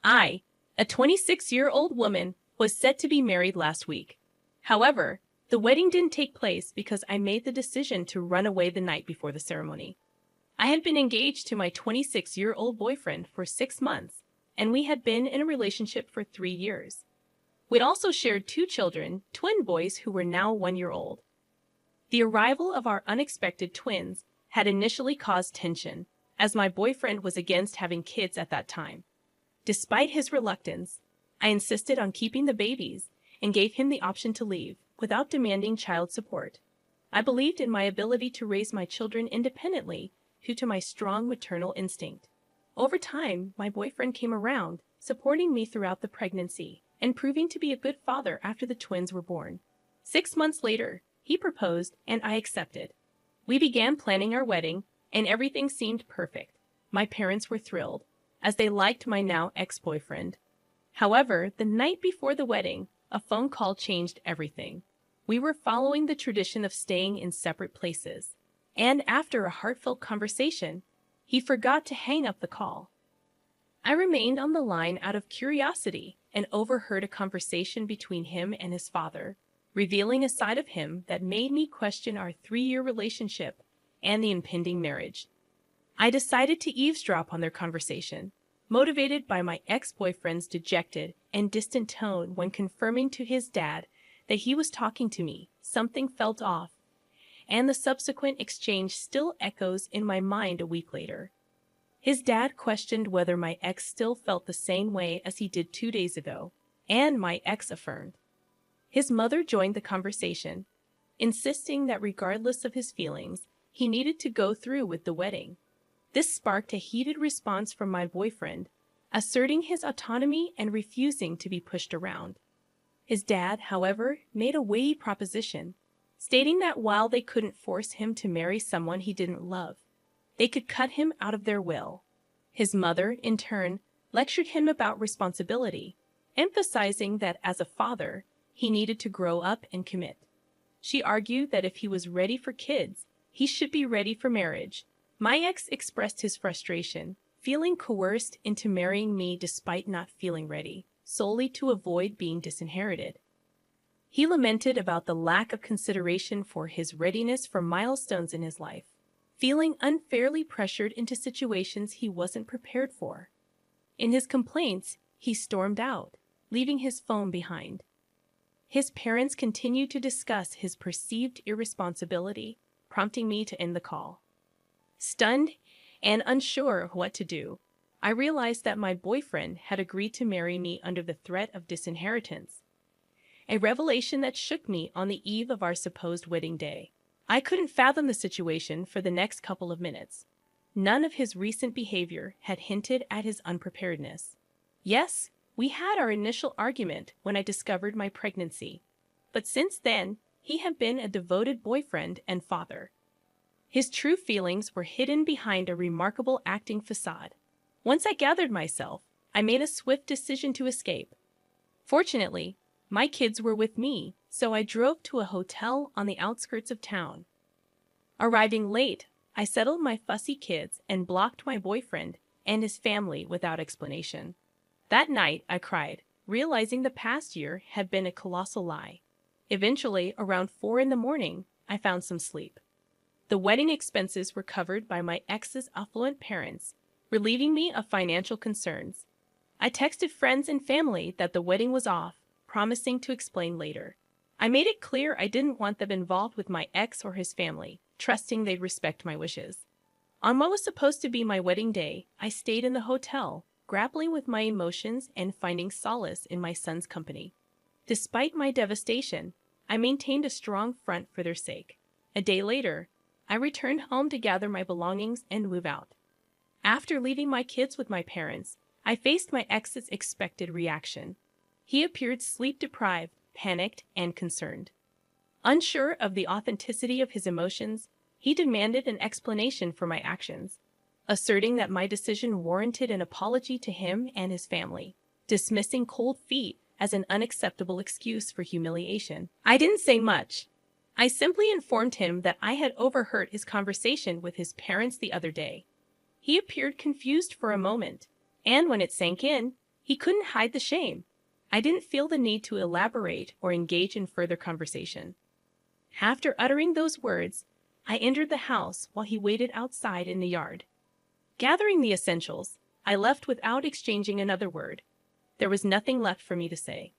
I, a 26-year-old woman, was set to be married last week. However, the wedding didn't take place because I made the decision to run away the night before the ceremony. I had been engaged to my 26-year-old boyfriend for 6 months, and we had been in a relationship for 3 years. We'd also shared 2 children, twin boys who were now 1 year old. The arrival of our unexpected twins had initially caused tension, as my boyfriend was against having kids at that time. Despite his reluctance, I insisted on keeping the babies and gave him the option to leave without demanding child support. I believed in my ability to raise my children independently due to my strong maternal instinct. Over time, my boyfriend came around, supporting me throughout the pregnancy and proving to be a good father after the twins were born. 6 months later, he proposed and I accepted. We began planning our wedding, and everything seemed perfect. My parents were thrilled, as they liked my now ex-boyfriend. However, the night before the wedding, a phone call changed everything. We were following the tradition of staying in separate places, and after a heartfelt conversation, he forgot to hang up the call. I remained on the line out of curiosity and overheard a conversation between him and his father, revealing a side of him that made me question our 3-year relationship and the impending marriage. I decided to eavesdrop on their conversation, motivated by my ex-boyfriend's dejected and distant tone when confirming to his dad that he was talking to me. Something felt off, and the subsequent exchange still echoes in my mind a week later. His dad questioned whether my ex still felt the same way as he did 2 days ago, and my ex affirmed. His mother joined the conversation, insisting that regardless of his feelings, he needed to go through with the wedding. This sparked a heated response from my boyfriend, asserting his autonomy and refusing to be pushed around. His dad, however, made a weighty proposition, stating that while they couldn't force him to marry someone he didn't love, they could cut him out of their will. His mother, in turn, lectured him about responsibility, emphasizing that as a father, he needed to grow up and commit. She argued that if he was ready for kids, he should be ready for marriage. My ex expressed his frustration, feeling coerced into marrying me despite not feeling ready, solely to avoid being disinherited. He lamented about the lack of consideration for his readiness for milestones in his life, feeling unfairly pressured into situations he wasn't prepared for. In his complaints, he stormed out, leaving his phone behind. His parents continued to discuss his perceived irresponsibility, prompting me to end the call. Stunned and unsure of what to do, I realized that my boyfriend had agreed to marry me under the threat of disinheritance, a revelation that shook me on the eve of our supposed wedding day. I couldn't fathom the situation for the next couple of minutes. None of his recent behavior had hinted at his unpreparedness. Yes, we had our initial argument when I discovered my pregnancy, but since then, he had been a devoted boyfriend and father. His true feelings were hidden behind a remarkable acting facade. Once I gathered myself, I made a swift decision to escape. Fortunately, my kids were with me, so I drove to a hotel on the outskirts of town. Arriving late, I settled my fussy kids and blocked my boyfriend and his family without explanation. That night, I cried, realizing the past year had been a colossal lie. Eventually, around 4 in the morning, I found some sleep. The wedding expenses were covered by my ex's affluent parents, relieving me of financial concerns. I texted friends and family that the wedding was off, promising to explain later. I made it clear I didn't want them involved with my ex or his family, trusting they'd respect my wishes. On what was supposed to be my wedding day, I stayed in the hotel, grappling with my emotions and finding solace in my son's company. Despite my devastation, I maintained a strong front for their sake. A day later, I returned home to gather my belongings and move out. After leaving my kids with my parents, I faced my ex's expected reaction. He appeared sleep-deprived, panicked, and concerned. Unsure of the authenticity of his emotions, he demanded an explanation for my actions, asserting that my decision warranted an apology to him and his family, dismissing cold feet as an unacceptable excuse for humiliation. I didn't say much. I simply informed him that I had overheard his conversation with his parents the other day. He appeared confused for a moment, and when it sank in, He couldn't hide the shame. I didn't feel the need to elaborate or engage in further conversation. After uttering those words, I entered the house while he waited outside in the yard. Gathering the essentials, I left without exchanging another word. There was nothing left for me to say.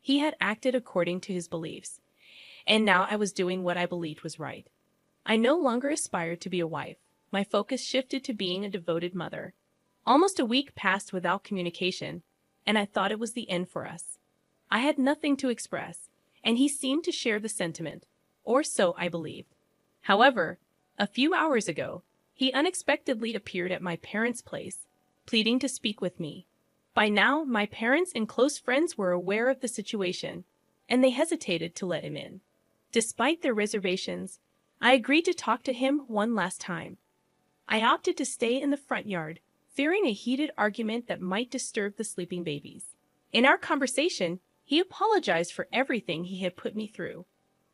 He had acted according to his beliefs, and now I was doing what I believed was right. I no longer aspired to be a wife. My focus shifted to being a devoted mother. Almost a week passed without communication, and I thought it was the end for us. I had nothing to express, and he seemed to share the sentiment, or so I believed. However, a few hours ago, he unexpectedly appeared at my parents' place, pleading to speak with me. By now, my parents and close friends were aware of the situation, and they hesitated to let him in. Despite their reservations, I agreed to talk to him one last time. I opted to stay in the front yard, fearing a heated argument that might disturb the sleeping babies. In our conversation, he apologized for everything he had put me through.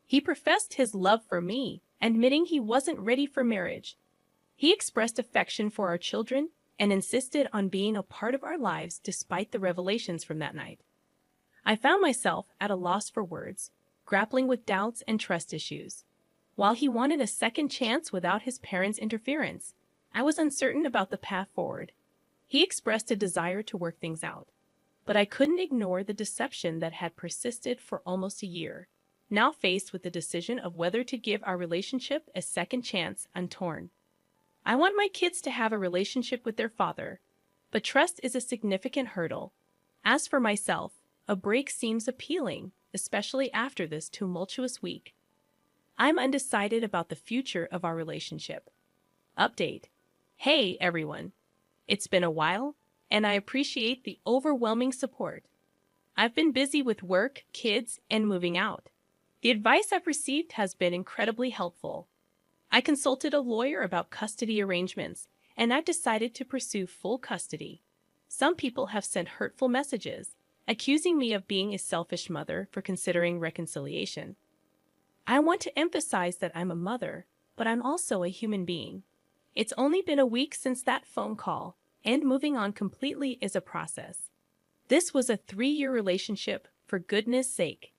He professed his love for me, admitting he wasn't ready for marriage. He expressed affection for our children and insisted on being a part of our lives despite the revelations from that night. I found myself at a loss for words, grappling with doubts and trust issues. While he wanted a second chance without his parents' interference, I was uncertain about the path forward. He expressed a desire to work things out, but I couldn't ignore the deception that had persisted for almost a year. Now faced with the decision of whether to give our relationship a second chance, I'm torn. I want my kids to have a relationship with their father, but trust is a significant hurdle. As for myself, a break seems appealing, especially after this tumultuous week. I'm undecided about the future of our relationship. Update. Hey, everyone. It's been a while, and I appreciate the overwhelming support. I've been busy with work, kids, and moving out. The advice I've received has been incredibly helpful. I consulted a lawyer about custody arrangements, and I've decided to pursue full custody. Some people have sent hurtful messages, accusing me of being a selfish mother for considering reconciliation. I want to emphasize that I'm a mother, but I'm also a human being. It's only been a week since that phone call, and moving on completely is a process. This was a 3-year relationship, for goodness sake.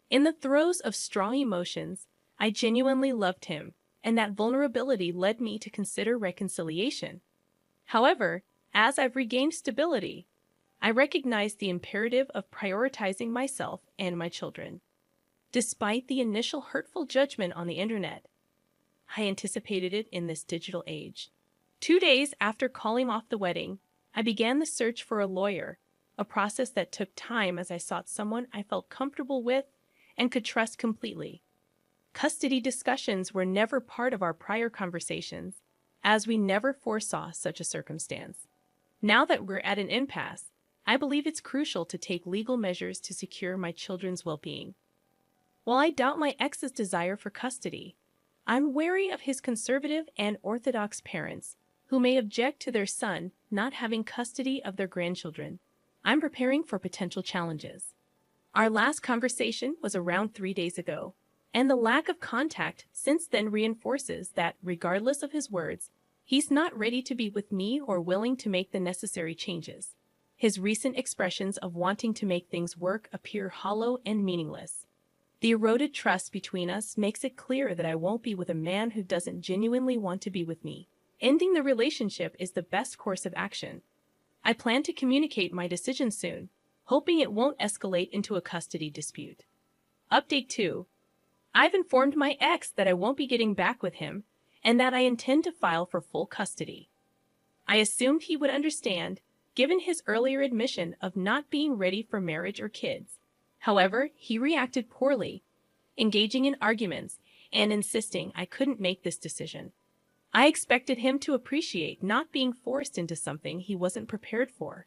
In the throes of strong emotions, I genuinely loved him, and that vulnerability led me to consider reconciliation. However, as I've regained stability, I recognize the imperative of prioritizing myself and my children. Despite the initial hurtful judgment on the internet, I anticipated it in this digital age. 2 days after calling off the wedding, I began the search for a lawyer, a process that took time as I sought someone I felt comfortable with and could trust completely. Custody discussions were never part of our prior conversations, as we never foresaw such a circumstance. Now that we're at an impasse, I believe it's crucial to take legal measures to secure my children's well-being. While I doubt my ex's desire for custody, I'm wary of his conservative and orthodox parents, who may object to their son not having custody of their grandchildren. I'm preparing for potential challenges. Our last conversation was around 3 days ago, and the lack of contact since then reinforces that, regardless of his words, he's not ready to be with me or willing to make the necessary changes. His recent expressions of wanting to make things work appear hollow and meaningless. The eroded trust between us makes it clear that I won't be with a man who doesn't genuinely want to be with me. Ending the relationship is the best course of action. I plan to communicate my decision soon, hoping it won't escalate into a custody dispute. Update 2. I've informed my ex that I won't be getting back with him and that I intend to file for full custody. I assumed he would understand, given his earlier admission of not being ready for marriage or kids. However, he reacted poorly, engaging in arguments and insisting I couldn't make this decision. I expected him to appreciate not being forced into something he wasn't prepared for,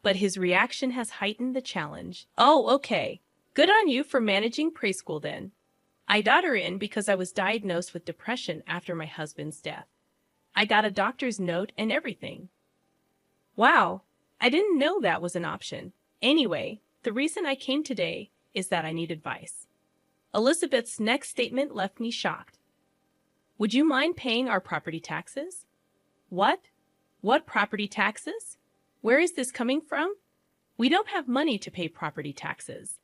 but his reaction has heightened the challenge. Oh, okay. Good on you for managing preschool then. I got her in because I was diagnosed with depression after my husband's death. I got a doctor's note and everything. Wow, I didn't know that was an option. Anyway, the reason I came today is that I need advice. Elizabeth's next statement left me shocked. Would you mind paying our property taxes? What? What property taxes? Where is this coming from? We don't have money to pay property taxes.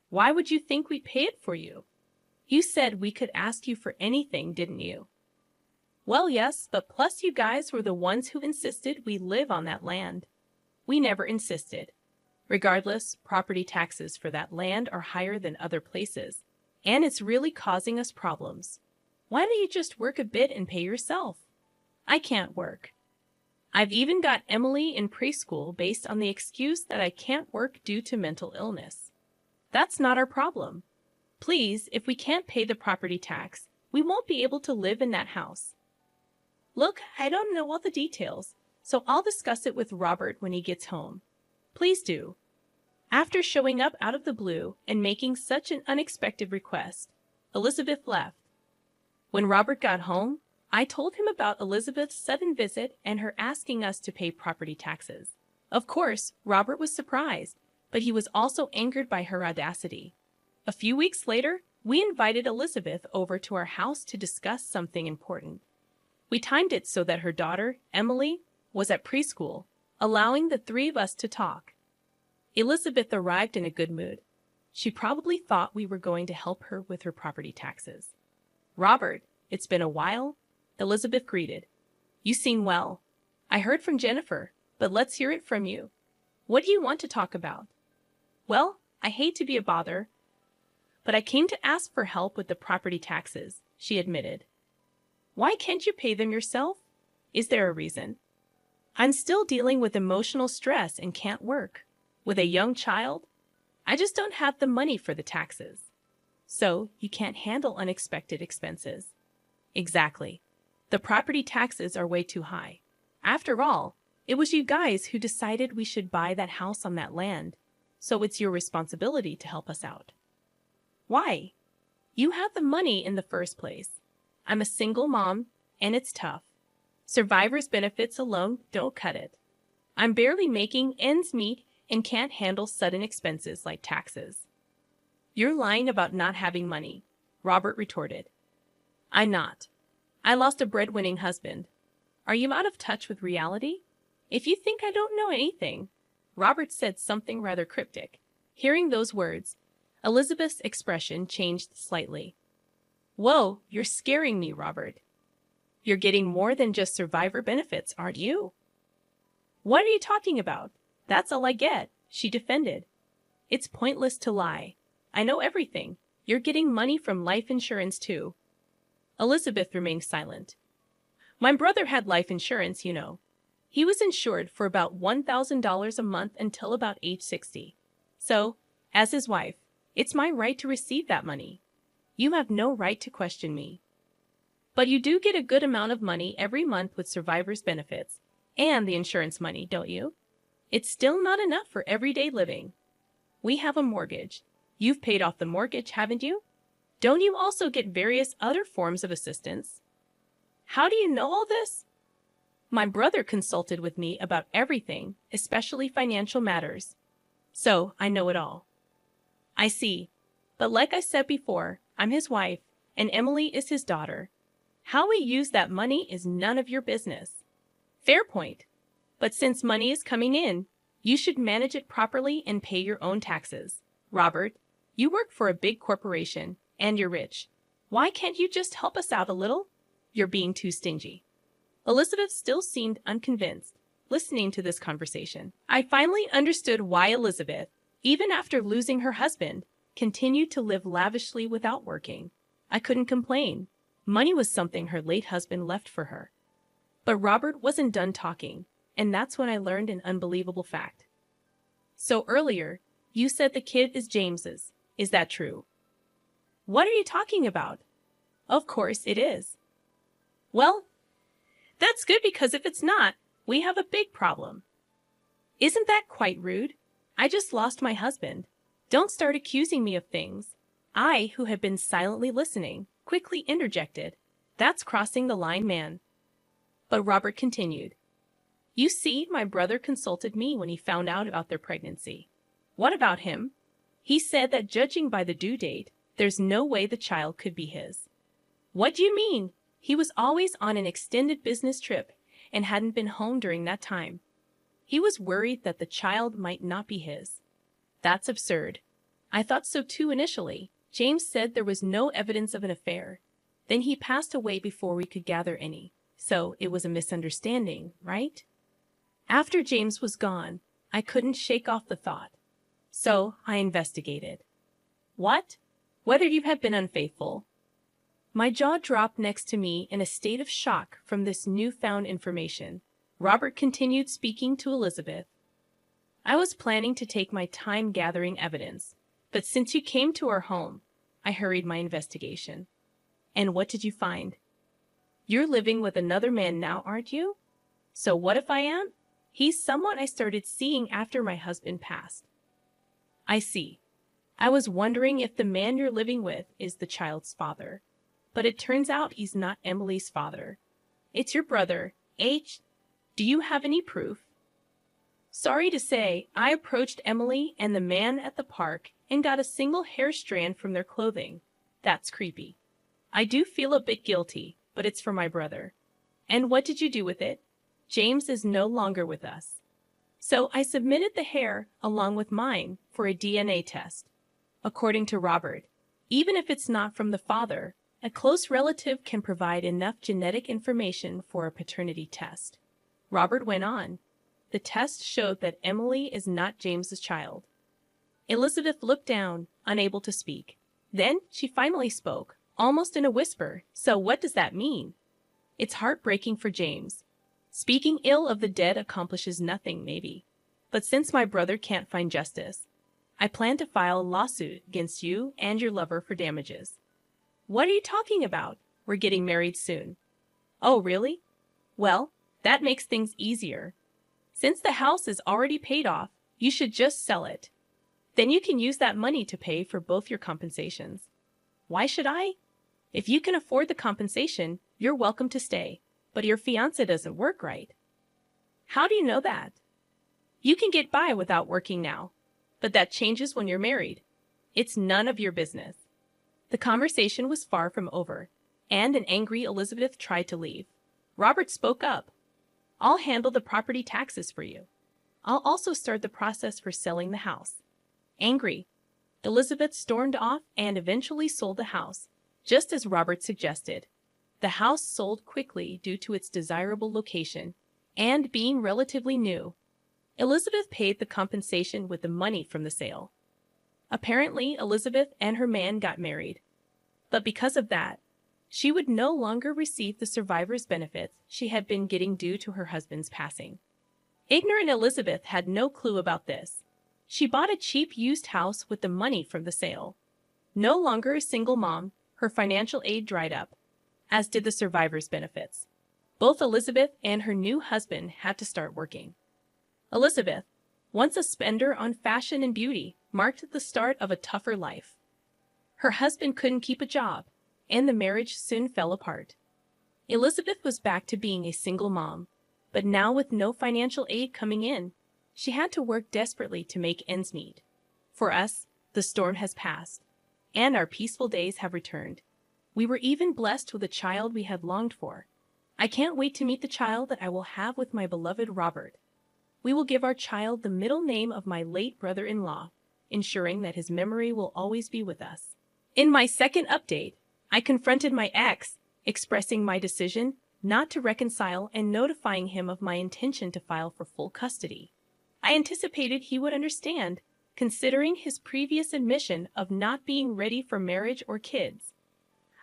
Why would you think we'd pay it for you? You said we could ask you for anything, didn't you? Well, yes, but plus you guys were the ones who insisted we live on that land. We never insisted. Regardless, property taxes for that land are higher than other places, and it's really causing us problems. Why don't you just work a bit and pay yourself? I can't work. I've even got Emily in preschool based on the excuse that I can't work due to mental illness. That's not our problem. Please, if we can't pay the property tax, we won't be able to live in that house. Look, I don't know all the details, so I'll discuss it with Robert when he gets home. Please do. After showing up out of the blue and making such an unexpected request, Elizabeth left. When Robert got home, I told him about Elizabeth's sudden visit and her asking us to pay property taxes. Of course, Robert was surprised, but he was also angered by her audacity. A few weeks later, we invited Elizabeth over to our house to discuss something important. We timed it so that her daughter, Emily, was at preschool, allowing the three of us to talk. Elizabeth arrived in a good mood. She probably thought we were going to help her with her property taxes. Robert, it's been a while, Elizabeth greeted. You seem well. I heard from Jennifer, but let's hear it from you. What do you want to talk about? Well, I hate to be a bother, but I came to ask for help with the property taxes, she admitted. Why can't you pay them yourself? Is there a reason? I'm still dealing with emotional stress and can't work. With a young child, I just don't have the money for the taxes. So, you can't handle unexpected expenses. Exactly. The property taxes are way too high. After all, it was you guys who decided we should buy that house on that land, so it's your responsibility to help us out. Why? You have the money in the first place. I'm a single mom, and it's tough. Survivor's benefits alone don't cut it. I'm barely making ends meet and can't handle sudden expenses like taxes. You're lying about not having money, Robert retorted. I'm not. I lost a breadwinning husband. Are you out of touch with reality? If you think I don't know anything, Robert said something rather cryptic. Hearing those words, Elizabeth's expression changed slightly. Whoa, you're scaring me, Robert. You're getting more than just survivor benefits, aren't you? What are you talking about? That's all I get, she defended. It's pointless to lie. I know everything. You're getting money from life insurance too. Elizabeth remained silent. My brother had life insurance, you know. He was insured for about $1,000 a month until about age 60. So, as his wife, it's my right to receive that money. You have no right to question me. But you do get a good amount of money every month with survivor's benefits and the insurance money, don't you? It's still not enough for everyday living. We have a mortgage. You've paid off the mortgage, haven't you? Don't you also get various other forms of assistance? How do you know all this? My brother consulted with me about everything, especially financial matters. So, I know it all. I see. But like I said before, I'm his wife, and Emily is his daughter. How we use that money is none of your business. Fair point. But since money is coming in, you should manage it properly and pay your own taxes. Robert, you work for a big corporation, and you're rich. Why can't you just help us out a little? You're being too stingy. Elizabeth still seemed unconvinced, listening to this conversation. I finally understood why Elizabeth, even after losing her husband, continued to live lavishly without working. I couldn't complain. Money was something her late husband left for her. But Robert wasn't done talking, and that's when I learned an unbelievable fact. So earlier, you said the kid is James's. Is that true? What are you talking about? Of course it is. Well, that's good because if it's not, we have a big problem. Isn't that quite rude? I just lost my husband. Don't start accusing me of things. I, who had been silently listening, quickly interjected. That's crossing the line, man. But Robert continued. You see, my brother consulted me when he found out about their pregnancy. What about him? He said that judging by the due date, there's no way the child could be his. What do you mean? He was always on an extended business trip and hadn't been home during that time. He was worried that the child might not be his. That's absurd. I thought so too initially. James said there was no evidence of an affair. Then he passed away before we could gather any. So it was a misunderstanding, right? After James was gone, I couldn't shake off the thought. So I investigated. What? Whether you have been unfaithful. My jaw dropped next to me in a state of shock from this newfound information. Robert continued speaking to Elizabeth. I was planning to take my time gathering evidence, but since you came to our home, I hurried my investigation. And what did you find? You're living with another man now, aren't you? So what if I am? He's someone I started seeing after my husband passed. I see. I was wondering if the man you're living with is the child's father. But it turns out he's not Emily's father. It's your brother, H. Do you have any proof? Sorry to say, I approached Emily and the man at the park and got a single hair strand from their clothing. That's creepy. I do feel a bit guilty, but it's for my brother. And what did you do with it? James is no longer with us. So I submitted the hair, along with mine, for a DNA test. According to Robert, even if it's not from the father, a close relative can provide enough genetic information for a paternity test. Robert went on. The test showed that Emily is not James's child. Elizabeth looked down, unable to speak. Then she finally spoke, almost in a whisper. So what does that mean? It's heartbreaking for James. Speaking ill of the dead accomplishes nothing, maybe. But since my brother can't find justice, I plan to file a lawsuit against you and your lover for damages. What are you talking about? We're getting married soon. Oh, really? Well, that makes things easier. Since the house is already paid off, you should just sell it. Then you can use that money to pay for both your compensations. Why should I? If you can afford the compensation, you're welcome to stay. But your fiancé doesn't work right. How do you know that? You can get by without working now, but that changes when you're married. It's none of your business. The conversation was far from over, and an angry Elizabeth tried to leave. Robert spoke up. I'll handle the property taxes for you. I'll also start the process for selling the house. Angry, Elizabeth stormed off and eventually sold the house, just as Robert suggested. The house sold quickly due to its desirable location and being relatively new. Elizabeth paid the compensation with the money from the sale. Apparently, Elizabeth and her man got married. But because of that, she would no longer receive the survivor's benefits she had been getting due to her husband's passing. Ignorant Elizabeth had no clue about this. She bought a cheap used house with the money from the sale. No longer a single mom, her financial aid dried up, as did the survivor's benefits. Both Elizabeth and her new husband had to start working. Elizabeth, once a spender on fashion and beauty, marked the start of a tougher life. Her husband couldn't keep a job, and the marriage soon fell apart. Elizabeth was back to being a single mom, but now with no financial aid coming in, she had to work desperately to make ends meet. For us, the storm has passed, and our peaceful days have returned. We were even blessed with a child we had longed for. I can't wait to meet the child that I will have with my beloved Robert. We will give our child the middle name of my late brother-in-law, ensuring that his memory will always be with us. In my second update, I confronted my ex, expressing my decision not to reconcile and notifying him of my intention to file for full custody. I anticipated he would understand, considering his previous admission of not being ready for marriage or kids.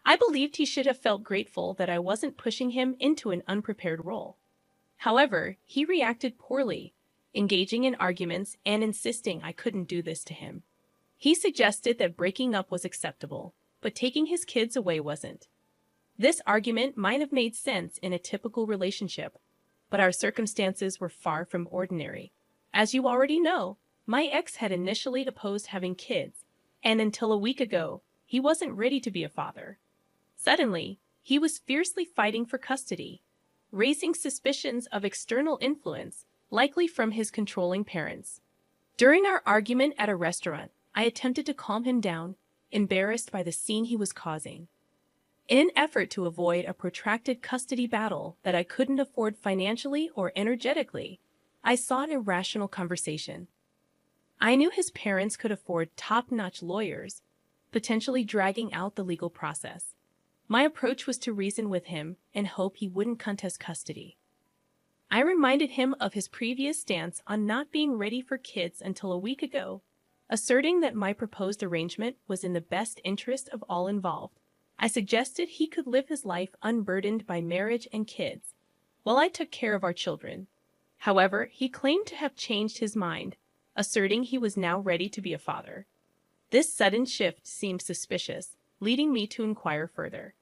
I believed he should have felt grateful that I wasn't pushing him into an unprepared role. However, he reacted poorly, engaging in arguments and insisting I couldn't do this to him. He suggested that breaking up was acceptable, but taking his kids away wasn't. This argument might have made sense in a typical relationship, but our circumstances were far from ordinary. As you already know, my ex had initially opposed having kids, and until a week ago, he wasn't ready to be a father. Suddenly, he was fiercely fighting for custody, raising suspicions of external influence, likely from his controlling parents. During our argument at a restaurant, I attempted to calm him down, embarrassed by the scene he was causing. In an effort to avoid a protracted custody battle that I couldn't afford financially or energetically, I sought a rational conversation. I knew his parents could afford top-notch lawyers, potentially dragging out the legal process. My approach was to reason with him and hope he wouldn't contest custody. I reminded him of his previous stance on not being ready for kids until a week ago, asserting that my proposed arrangement was in the best interest of all involved. I suggested he could live his life unburdened by marriage and kids, while I took care of our children. However, he claimed to have changed his mind, asserting he was now ready to be a father. This sudden shift seemed suspicious, leading me to inquire further.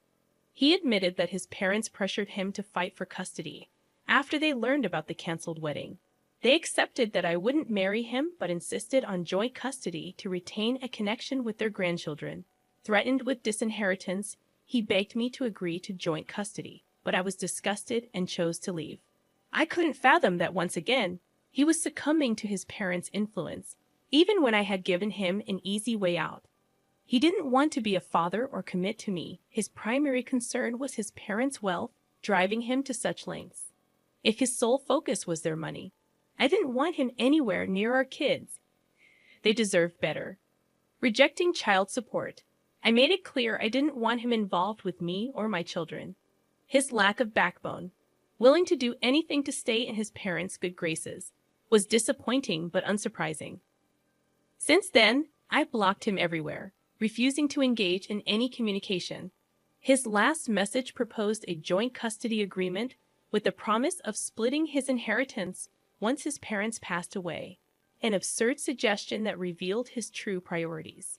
He admitted that his parents pressured him to fight for custody after they learned about the canceled wedding. They accepted that I wouldn't marry him but insisted on joint custody to retain a connection with their grandchildren. Threatened with disinheritance, he begged me to agree to joint custody, but I was disgusted and chose to leave. I couldn't fathom that once again, he was succumbing to his parents' influence, even when I had given him an easy way out. He didn't want to be a father or commit to me. His primary concern was his parents' wealth, driving him to such lengths. If his sole focus was their money, I didn't want him anywhere near our kids. They deserved better. Rejecting child support, I made it clear I didn't want him involved with me or my children. His lack of backbone, willing to do anything to stay in his parents' good graces, was disappointing but unsurprising. Since then, I've blocked him everywhere, refusing to engage in any communication. His last message proposed a joint custody agreement with the promise of splitting his inheritance once his parents passed away, an absurd suggestion that revealed his true priorities.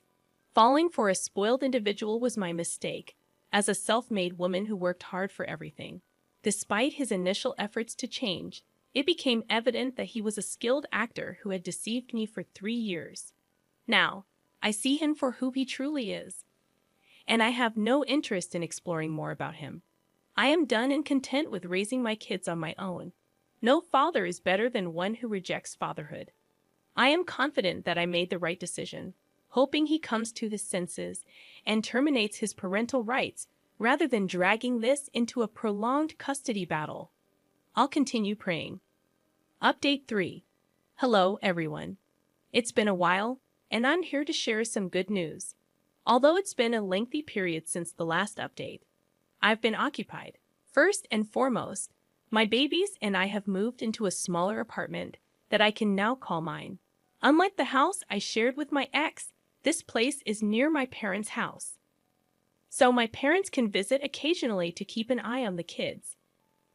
Falling for a spoiled individual was my mistake, as a self-made woman who worked hard for everything. Despite his initial efforts to change, it became evident that he was a skilled actor who had deceived me for 3 years. Now, I see him for who he truly is, and I have no interest in exploring more about him. I am done and content with raising my kids on my own. No father is better than one who rejects fatherhood. I am confident that I made the right decision, hoping he comes to his senses and terminates his parental rights rather than dragging this into a prolonged custody battle. I'll continue praying. Update 3. Hello, everyone. It's been a while, and I'm here to share some good news. Although it's been a lengthy period since the last update, I've been occupied. First and foremost, my babies and I have moved into a smaller apartment that I can now call mine. Unlike the house I shared with my ex, this place is near my parents' house, so my parents can visit occasionally to keep an eye on the kids.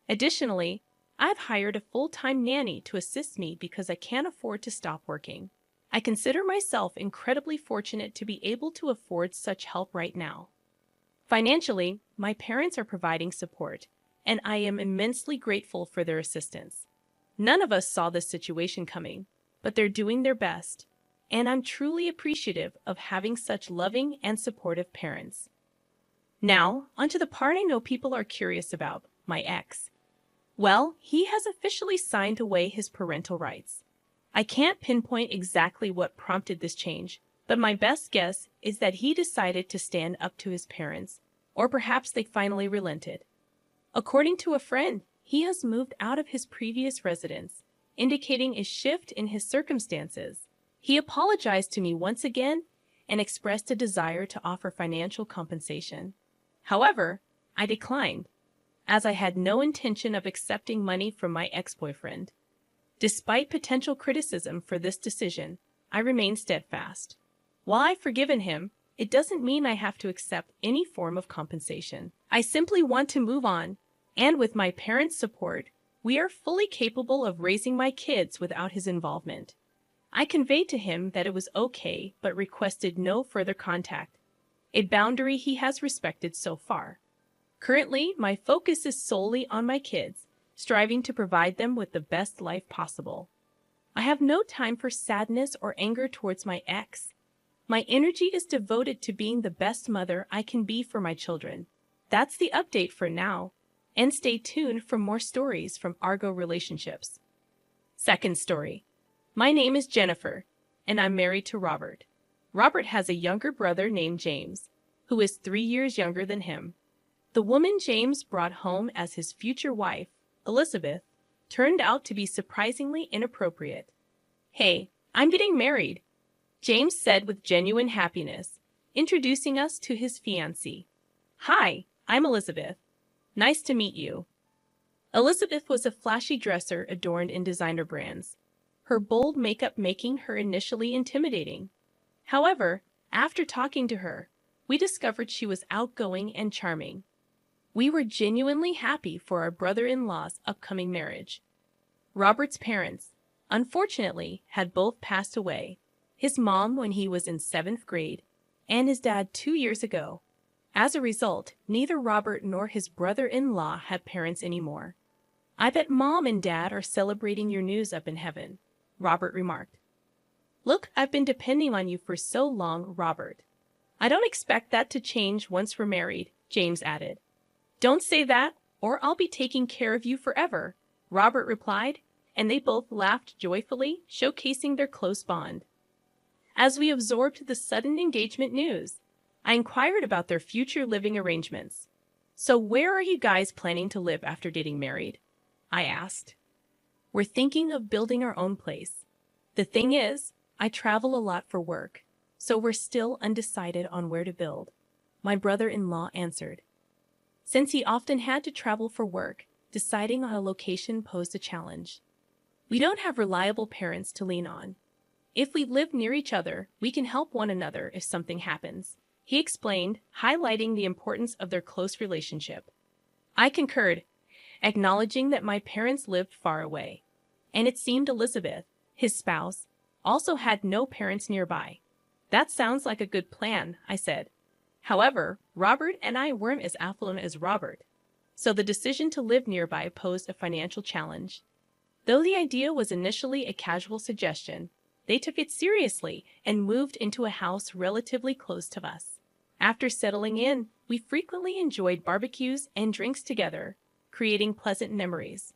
Additionally, I've hired a full-time nanny to assist me because I can't afford to stop working. I consider myself incredibly fortunate to be able to afford such help right now. Financially, my parents are providing support, and I am immensely grateful for their assistance. None of us saw this situation coming, but they're doing their best, and I'm truly appreciative of having such loving and supportive parents. Now, onto the part I know people are curious about, my ex. Well, he has officially signed away his parental rights. I can't pinpoint exactly what prompted this change, but my best guess is that he decided to stand up to his parents, or perhaps they finally relented. According to a friend, he has moved out of his previous residence, indicating a shift in his circumstances. He apologized to me once again and expressed a desire to offer financial compensation. However, I declined, as I had no intention of accepting money from my ex-boyfriend. Despite potential criticism for this decision, I remain steadfast. While I've forgiven him, it doesn't mean I have to accept any form of compensation. I simply want to move on, and with my parents' support, we are fully capable of raising my kids without his involvement. I conveyed to him that it was okay, but requested no further contact, a boundary he has respected so far. Currently, my focus is solely on my kids, striving to provide them with the best life possible. I have no time for sadness or anger towards my ex. My energy is devoted to being the best mother I can be for my children. That's the update for now, and stay tuned for more stories from Argo relationships. Second story. My name is Jennifer, and I'm married to Robert. Robert has a younger brother named James, who is 3 years younger than him. The woman James brought home as his future wife, Elizabeth, turned out to be surprisingly inappropriate. "Hey, I'm getting married," James said with genuine happiness, introducing us to his fiancée. "Hi, I'm Elizabeth. Nice to meet you." Elizabeth was a flashy dresser adorned in designer brands, her bold makeup making her initially intimidating. However, after talking to her, we discovered she was outgoing and charming. We were genuinely happy for our brother-in-law's upcoming marriage. Robert's parents, unfortunately, had both passed away, his mom when he was in 7th grade, and his dad 2 years ago. As a result, neither Robert nor his brother-in-law have parents anymore. "I bet Mom and Dad are celebrating your news up in heaven," Robert remarked. "Look, I've been depending on you for so long, Robert. I don't expect that to change once we're married," James added. "Don't say that, or I'll be taking care of you forever," Robert replied, and they both laughed joyfully, showcasing their close bond. As we absorbed the sudden engagement news, I inquired about their future living arrangements. "So where are you guys planning to live after getting married?" I asked. "We're thinking of building our own place. The thing is, I travel a lot for work, so we're still undecided on where to build," my brother-in-law answered. Since he often had to travel for work, deciding on a location posed a challenge. "We don't have reliable parents to lean on. If we live near each other, we can help one another if something happens," he explained, highlighting the importance of their close relationship. I concurred, acknowledging that my parents lived far away, and it seemed Elizabeth, his spouse, also had no parents nearby. "That sounds like a good plan," I said. However, Robert and I weren't as affluent as Robert, so the decision to live nearby posed a financial challenge. Though the idea was initially a casual suggestion, they took it seriously and moved into a house relatively close to us. After settling in, we frequently enjoyed barbecues and drinks together, creating pleasant memories.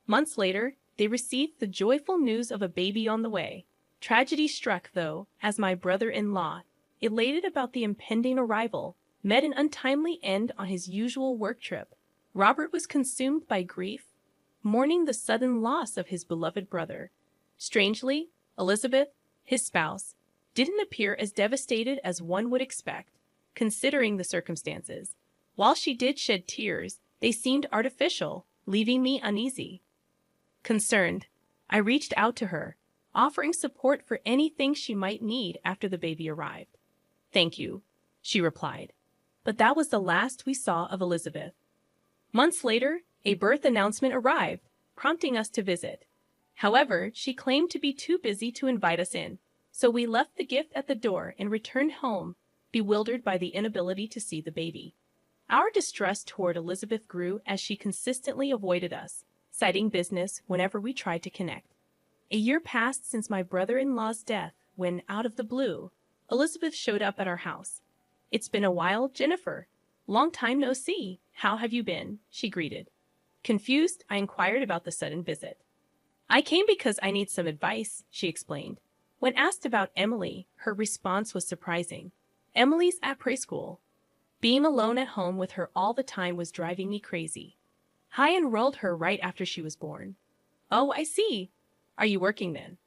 Months later, they received the joyful news of a baby on the way. Tragedy struck, though, as my brother-in-law, elated about the impending arrival, met an untimely end on his usual work trip. Robert was consumed by grief, mourning the sudden loss of his beloved brother. Strangely, Elizabeth, his spouse, didn't appear as devastated as one would expect, considering the circumstances. While she did shed tears, they seemed artificial, leaving me uneasy. Concerned, I reached out to her, offering support for anything she might need after the baby arrived. "Thank you," she replied. But that was the last we saw of Elizabeth. Months later, a birth announcement arrived, prompting us to visit. However, she claimed to be too busy to invite us in, so we left the gift at the door and returned home, bewildered by the inability to see the baby. Our distrust toward Elizabeth grew as she consistently avoided us, citing business whenever we tried to connect. A year passed since my brother-in-law's death when, out of the blue, Elizabeth showed up at our house. "It's been a while, Jennifer. Long time no see. How have you been?" she greeted. Confused, I inquired about the sudden visit. "I came because I need some advice," she explained. When asked about Emily, her response was surprising. "Emily's at preschool. Being alone at home with her all the time was driving me crazy. I enrolled her right after she was born." "Oh, I see. Are you working then?"